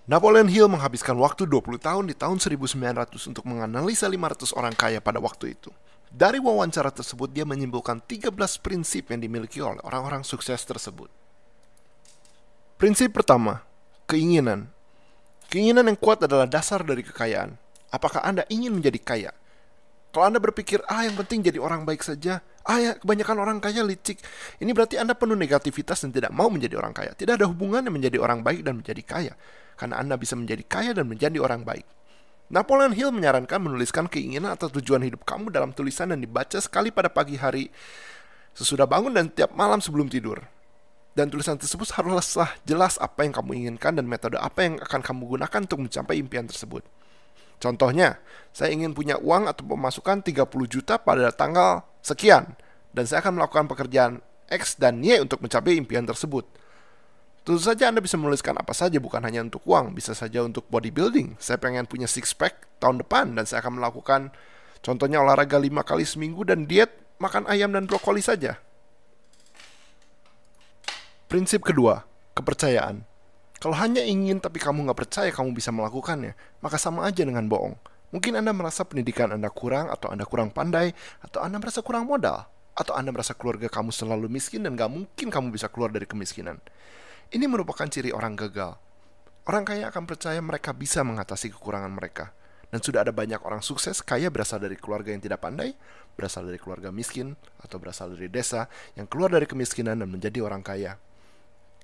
Napoleon Hill menghabiskan waktu 20 tahun di tahun 1900 untuk menganalisa 500 orang kaya pada waktu itu. Dari wawancara tersebut, dia menyimpulkan 13 prinsip yang dimiliki oleh orang-orang sukses tersebut. Prinsip pertama, keinginan. Keinginan yang kuat adalah dasar dari kekayaan. Apakah Anda ingin menjadi kaya? Kalau Anda berpikir, yang penting jadi orang baik saja, ya kebanyakan orang kaya licik, ini berarti Anda penuh negativitas dan tidak mau menjadi orang kaya. Tidak ada hubungannya menjadi orang baik dan menjadi kaya, karena Anda bisa menjadi kaya dan menjadi orang baik. Napoleon Hill menyarankan menuliskan keinginan atau tujuan hidup kamu dalam tulisan dan dibaca sekali pada pagi hari, sesudah bangun dan tiap malam sebelum tidur. Dan tulisan tersebut haruslah jelas apa yang kamu inginkan dan metode apa yang akan kamu gunakan untuk mencapai impian tersebut. Contohnya, saya ingin punya uang atau pemasukan 30 juta pada tanggal sekian, dan saya akan melakukan pekerjaan X dan Y untuk mencapai impian tersebut. Tentu saja Anda bisa menuliskan apa saja, bukan hanya untuk uang, bisa saja untuk bodybuilding. Saya pengen punya six pack tahun depan, dan saya akan melakukan contohnya olahraga 5 kali seminggu dan diet makan ayam dan brokoli saja. Prinsip kedua, kepercayaan. Kalau hanya ingin tapi kamu nggak percaya kamu bisa melakukannya, maka sama aja dengan bohong. Mungkin Anda merasa pendidikan Anda kurang, atau Anda kurang pandai, atau Anda merasa kurang modal, atau Anda merasa keluarga kamu selalu miskin dan nggak mungkin kamu bisa keluar dari kemiskinan. Ini merupakan ciri orang gagal. Orang kaya akan percaya mereka bisa mengatasi kekurangan mereka. Dan sudah ada banyak orang sukses kaya berasal dari keluarga yang tidak pandai, berasal dari keluarga miskin, atau berasal dari desa yang keluar dari kemiskinan dan menjadi orang kaya.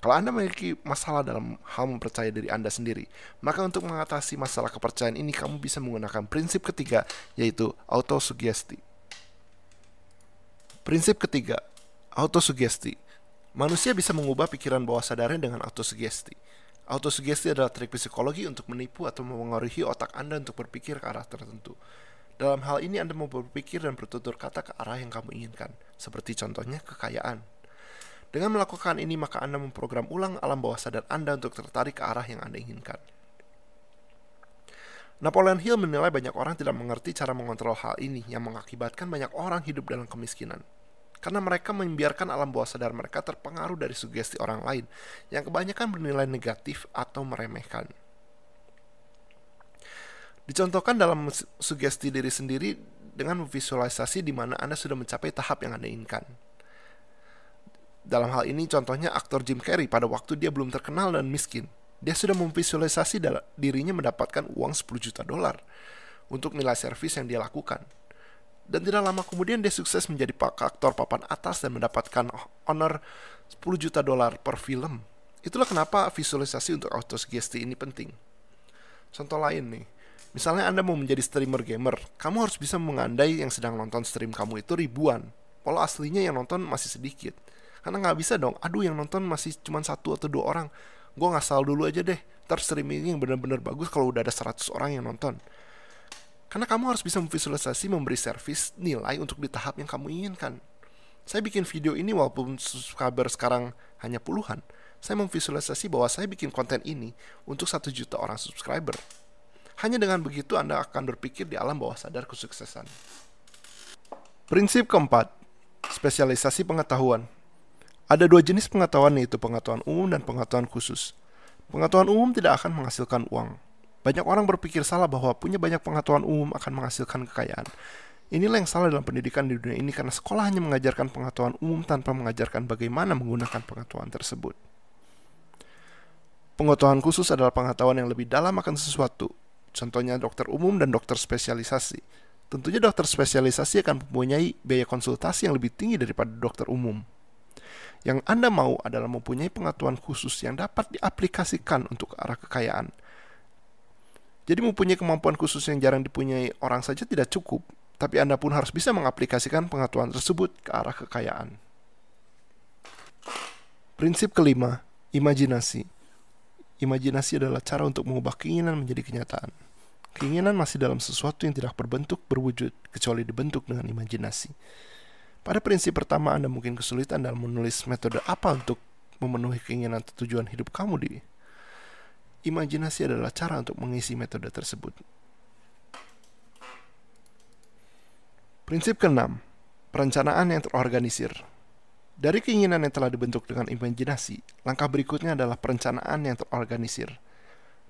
Kalau Anda memiliki masalah dalam hal mempercayai diri Anda sendiri, maka untuk mengatasi masalah kepercayaan ini kamu bisa menggunakan prinsip ketiga, yaitu autosugesti. Prinsip ketiga, autosugesti. Manusia bisa mengubah pikiran bawah sadarnya dengan autosugesti. Autosugesti adalah trik psikologi untuk menipu atau memengaruhi otak Anda untuk berpikir ke arah tertentu. Dalam hal ini Anda mau berpikir dan bertutur kata ke arah yang kamu inginkan, seperti contohnya kekayaan. Dengan melakukan ini, maka Anda memprogram ulang alam bawah sadar Anda untuk tertarik ke arah yang Anda inginkan. Napoleon Hill menilai banyak orang tidak mengerti cara mengontrol hal ini, yang mengakibatkan banyak orang hidup dalam kemiskinan. Karena mereka membiarkan alam bawah sadar mereka terpengaruh dari sugesti orang lain, yang kebanyakan bernilai negatif atau meremehkan. Dicontohkan dalam sugesti diri sendiri dengan memvisualisasi di mana Anda sudah mencapai tahap yang Anda inginkan. Dalam hal ini contohnya aktor Jim Carrey pada waktu dia belum terkenal dan miskin. Dia sudah memvisualisasi dirinya mendapatkan uang 10 juta dolar untuk nilai servis yang dia lakukan. Dan tidak lama kemudian dia sukses menjadi aktor papan atas dan mendapatkan honor 10 juta dolar per film. Itulah kenapa visualisasi untuk autosugesti ini penting. Contoh lain nih, misalnya Anda mau menjadi streamer gamer, kamu harus bisa mengandai yang sedang nonton stream kamu itu ribuan, walau aslinya yang nonton masih sedikit. Karena nggak bisa dong, yang nonton masih cuma 1 atau 2 orang. Gue ngasal dulu aja deh, ntar streaming yang benar-benar bagus kalau udah ada 100 orang yang nonton. Karena kamu harus bisa memvisualisasi memberi servis nilai untuk di tahap yang kamu inginkan. Saya bikin video ini walaupun subscriber sekarang hanya puluhan. Saya memvisualisasi bahwa saya bikin konten ini untuk 1 juta orang subscriber. Hanya dengan begitu Anda akan berpikir di alam bawah sadar kesuksesan. Prinsip keempat, spesialisasi pengetahuan. Ada 2 jenis pengetahuan, yaitu pengetahuan umum dan pengetahuan khusus. Pengetahuan umum tidak akan menghasilkan uang. Banyak orang berpikir salah bahwa punya banyak pengetahuan umum akan menghasilkan kekayaan. Inilah yang salah dalam pendidikan di dunia ini, karena sekolah hanya mengajarkan pengetahuan umum tanpa mengajarkan bagaimana menggunakan pengetahuan tersebut. Pengetahuan khusus adalah pengetahuan yang lebih dalam akan sesuatu. Contohnya dokter umum dan dokter spesialisasi. Tentunya dokter spesialisasi akan mempunyai biaya konsultasi yang lebih tinggi daripada dokter umum. Yang Anda mau adalah mempunyai pengetahuan khusus yang dapat diaplikasikan untuk arah kekayaan. Jadi mempunyai kemampuan khusus yang jarang dipunyai orang saja tidak cukup, tapi Anda pun harus bisa mengaplikasikan pengetahuan tersebut ke arah kekayaan. Prinsip kelima, imajinasi. Imajinasi adalah cara untuk mengubah keinginan menjadi kenyataan. Keinginan masih dalam sesuatu yang tidak berbentuk berwujud, kecuali dibentuk dengan imajinasi. Pada prinsip pertama, Anda mungkin kesulitan dalam menulis metode apa untuk memenuhi keinginan atau tujuan hidup kamu di. Imajinasi adalah cara untuk mengisi metode tersebut. Prinsip keenam, perencanaan yang terorganisir. Dari keinginan yang telah dibentuk dengan imajinasi, langkah berikutnya adalah perencanaan yang terorganisir.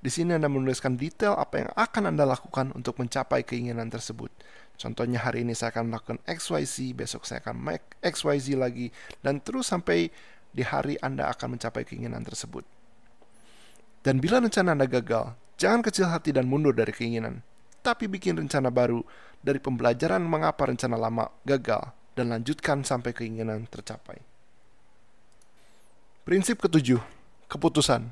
Di sini Anda menuliskan detail apa yang akan Anda lakukan untuk mencapai keinginan tersebut. Contohnya hari ini saya akan melakukan XYZ, besok saya akan make XYZ lagi, dan terus sampai di hari Anda akan mencapai keinginan tersebut. Dan bila rencana Anda gagal, jangan kecil hati dan mundur dari keinginan, tapi bikin rencana baru dari pembelajaran mengapa rencana lama gagal, dan lanjutkan sampai keinginan tercapai. Prinsip ketujuh, keputusan.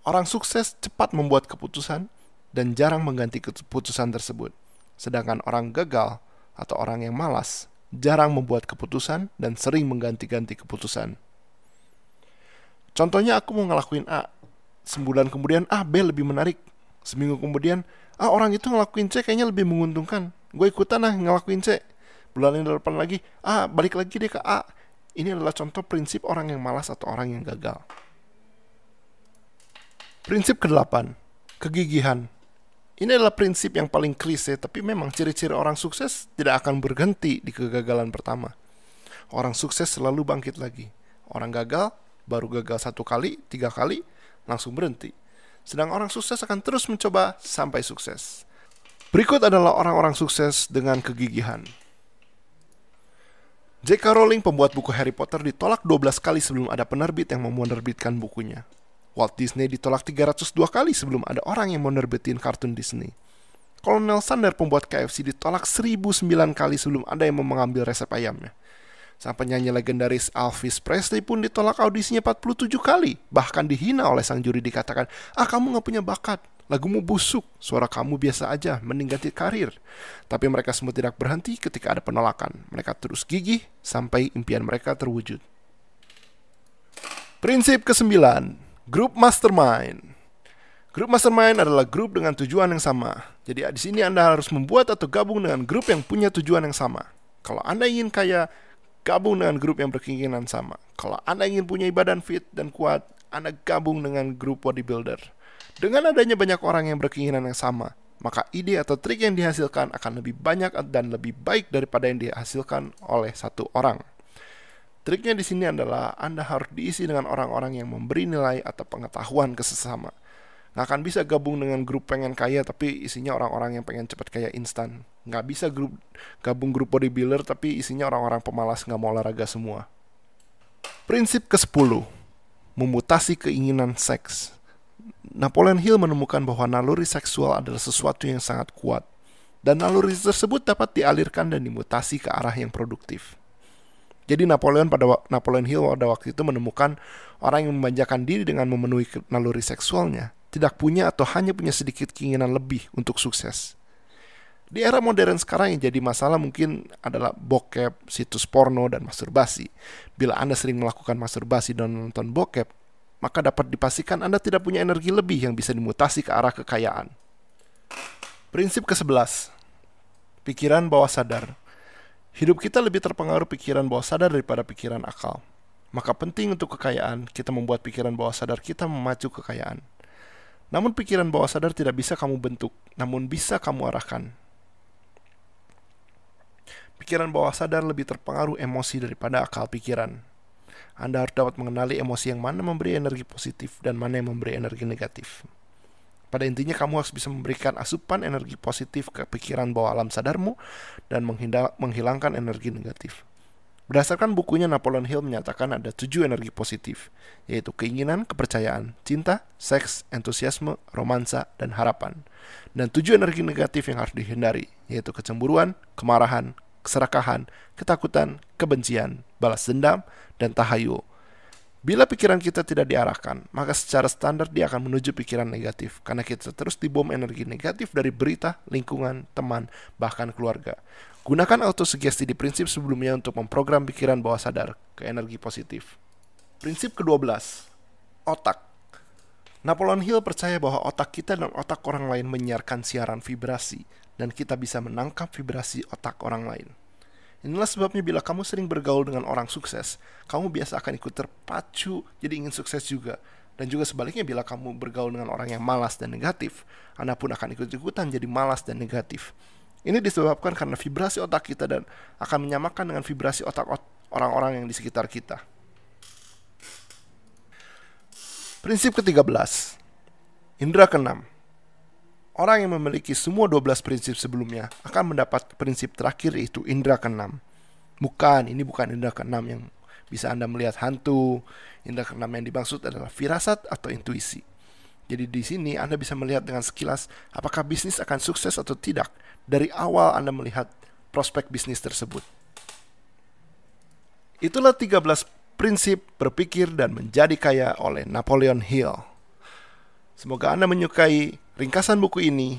Orang sukses cepat membuat keputusan dan jarang mengganti keputusan tersebut. Sedangkan orang gagal atau orang yang malas jarang membuat keputusan dan sering mengganti-ganti keputusan. Contohnya aku mau ngelakuin A, sebulan kemudian B lebih menarik. Seminggu kemudian orang itu ngelakuin C kayaknya lebih menguntungkan, gue ikutan ngelakuin C. Bulan yang depan lagi balik lagi deh ke A. Ini adalah contoh prinsip orang yang malas atau orang yang gagal. Prinsip ke-8, kegigihan. Ini adalah prinsip yang paling klise, tapi memang ciri-ciri orang sukses tidak akan berhenti di kegagalan pertama. Orang sukses selalu bangkit lagi. Orang gagal, baru gagal 1 kali, 3 kali, langsung berhenti. Sedang orang sukses akan terus mencoba sampai sukses. Berikut adalah orang-orang sukses dengan kegigihan. J.K. Rowling, pembuat buku Harry Potter, ditolak 12 kali sebelum ada penerbit yang mau menerbitkan bukunya. Walt Disney ditolak 302 kali sebelum ada orang yang mau nerbitin kartun Disney. Colonel Sanders, pembuat KFC, ditolak 1009 kali sebelum ada yang mau mengambil resep ayamnya. Sang penyanyi legendaris Elvis Presley pun ditolak audisinya 47 kali. Bahkan dihina oleh sang juri, dikatakan, kamu gak punya bakat, lagumu busuk, suara kamu biasa aja, mending ganti karir. Tapi mereka semua tidak berhenti ketika ada penolakan. Mereka terus gigih sampai impian mereka terwujud. Prinsip ke-9, grup mastermind. Grup mastermind adalah grup dengan tujuan yang sama. Jadi di sini Anda harus membuat atau gabung dengan grup yang punya tujuan yang sama. Kalau Anda ingin kaya, gabung dengan grup yang berkeinginan sama. Kalau Anda ingin punya badan fit dan kuat, Anda gabung dengan grup bodybuilder. Dengan adanya banyak orang yang berkeinginan yang sama, maka ide atau trik yang dihasilkan akan lebih banyak dan lebih baik daripada yang dihasilkan oleh satu orang. Triknya di sini adalah Anda harus diisi dengan orang-orang yang memberi nilai atau pengetahuan ke sesama. Nggak akan bisa gabung dengan grup pengen kaya tapi isinya orang-orang yang pengen cepat kaya instan. Nggak bisa gabung grup bodybuilder tapi isinya orang-orang pemalas nggak mau olahraga semua. Prinsip ke-10, memutasi keinginan seks. Napoleon Hill menemukan bahwa naluri seksual adalah sesuatu yang sangat kuat, dan naluri tersebut dapat dialirkan dan dimutasi ke arah yang produktif. Jadi Napoleon Hill pada waktu itu menemukan orang yang memanjakan diri dengan memenuhi naluri seksualnya tidak punya atau hanya punya sedikit keinginan lebih untuk sukses. Di era modern sekarang yang jadi masalah mungkin adalah bokep, situs porno, dan masturbasi. Bila Anda sering melakukan masturbasi dan nonton bokep, maka dapat dipastikan Anda tidak punya energi lebih yang bisa dimutasi ke arah kekayaan. Prinsip ke-11, pikiran bawah sadar. Hidup kita lebih terpengaruh pikiran bawah sadar daripada pikiran akal. Maka penting untuk kekayaan, kita membuat pikiran bawah sadar kita memacu kekayaan. Namun pikiran bawah sadar tidak bisa kamu bentuk, namun bisa kamu arahkan. Pikiran bawah sadar lebih terpengaruh emosi daripada akal pikiran. Anda harus dapat mengenali emosi yang mana memberi energi positif dan mana yang memberi energi negatif. Pada intinya kamu harus bisa memberikan asupan energi positif ke pikiran bawah alam sadarmu dan menghilangkan energi negatif. Berdasarkan bukunya, Napoleon Hill menyatakan ada 7 energi positif, yaitu keinginan, kepercayaan, cinta, seks, entusiasme, romansa, dan harapan. Dan 7 energi negatif yang harus dihindari, yaitu kecemburuan, kemarahan, keserakahan, ketakutan, kebencian, balas dendam, dan tahayul. Bila pikiran kita tidak diarahkan, maka secara standar dia akan menuju pikiran negatif, karena kita terus dibom energi negatif dari berita, lingkungan, teman, bahkan keluarga. Gunakan autosugesti di prinsip sebelumnya untuk memprogram pikiran bawah sadar ke energi positif. Prinsip ke-12, otak. Napoleon Hill percaya bahwa otak kita dan otak orang lain menyiarkan siaran vibrasi, dan kita bisa menangkap vibrasi otak orang lain. Inilah sebabnya bila kamu sering bergaul dengan orang sukses, kamu biasa akan ikut terpacu jadi ingin sukses juga. Dan juga sebaliknya bila kamu bergaul dengan orang yang malas dan negatif, Anda pun akan ikut-ikutan jadi malas dan negatif. Ini disebabkan karena vibrasi otak kita dan akan menyamakan dengan vibrasi otak orang-orang yang di sekitar kita. Prinsip ke-13, Indra keenam. Orang yang memiliki semua 12 prinsip sebelumnya akan mendapat prinsip terakhir, yaitu indra keenam. Ini bukan indra keenam yang bisa Anda melihat hantu. Indra keenam yang dimaksud adalah firasat atau intuisi. Jadi di sini Anda bisa melihat dengan sekilas apakah bisnis akan sukses atau tidak dari awal Anda melihat prospek bisnis tersebut. Itulah 13 prinsip berpikir dan menjadi kaya oleh Napoleon Hill. Semoga Anda menyukai ringkasan buku ini